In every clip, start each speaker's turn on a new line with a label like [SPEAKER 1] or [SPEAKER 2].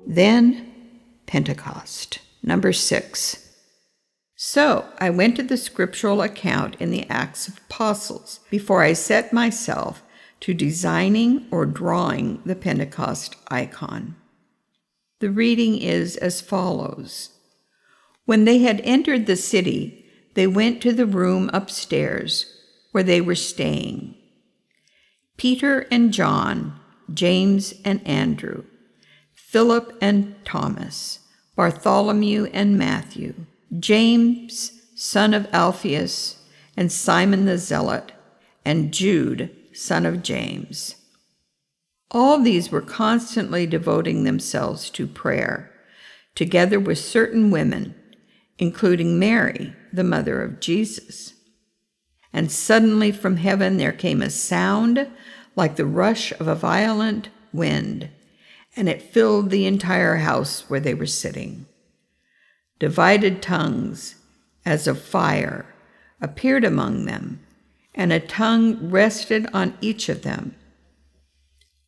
[SPEAKER 1] Then Pentecost. Number 6. So I went to the scriptural account in the Acts of Apostles before I set myself to designing or drawing the Pentecost icon. The reading is as follows. When they had entered the city, they went to the room upstairs where they were staying. Peter and John, James and Andrew, Philip and Thomas, Bartholomew and Matthew, James, son of Alphaeus, and Simon the Zealot, and Jude, son of James. All these were constantly devoting themselves to prayer, together with certain women, including Mary, the mother of Jesus. And suddenly from heaven there came a sound like the rush of a violent wind, and it filled the entire house where they were sitting. Divided tongues, as of fire, appeared among them, and a tongue rested on each of them.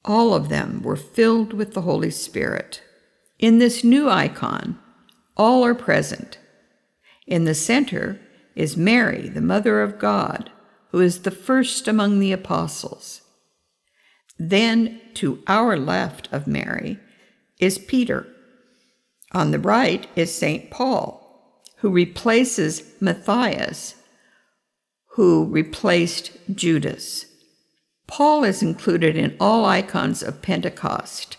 [SPEAKER 1] All of them were filled with the Holy Spirit. In this new icon, all are present. In the center is Mary, the Mother of God, who is the first among the apostles. Then, to our left of Mary, is Peter. On the right is St. Paul, who replaces Matthias, who replaced Judas. Paul is included in all icons of Pentecost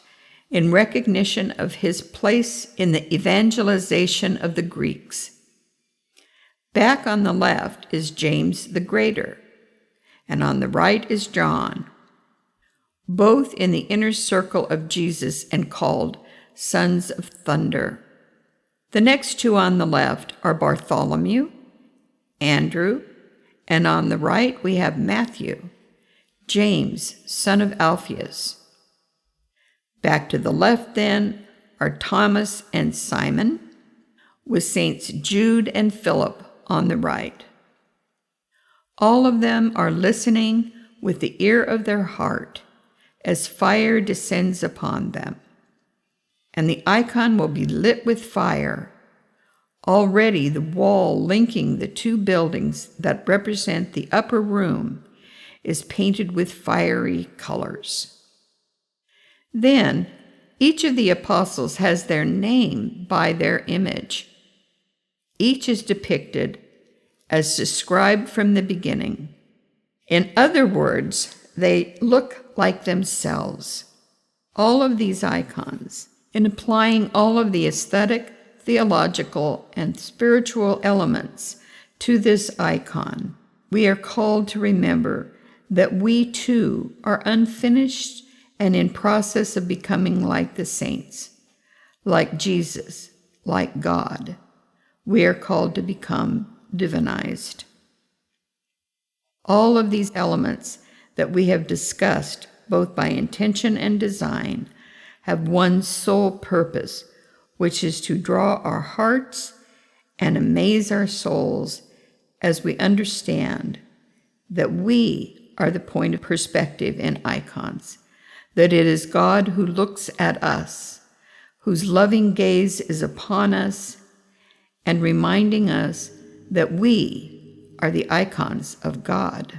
[SPEAKER 1] in recognition of his place in the evangelization of the Greeks. Back on the left is James the Greater, and on the right is John, both in the inner circle of Jesus and called sons of thunder. The next two on the left are Bartholomew, Andrew, and on the right we have Matthew, James, son of Alphaeus. Back to the left then are Thomas and Simon, with Saints Jude and Philip on the right. All of them are listening with the ear of their heart as fire descends upon them. And the icon will be lit with fire. Already the wall linking the two buildings that represent the upper room is painted with fiery colors. Then each of the apostles has their name by their image. Each is depicted as described from the beginning. In other words, they look like themselves. All of these icons, in applying all of the aesthetic, theological, and spiritual elements to this icon, we are called to remember that we too are unfinished and in process of becoming like the saints, like Jesus, like God. We are called to become divinized. All of these elements that we have discussed, both by intention and design, have one sole purpose, which is to draw our hearts and amaze our souls as we understand that we are the point of perspective in icons, that it is God who looks at us, whose loving gaze is upon us, and reminding us that we are the icons of God.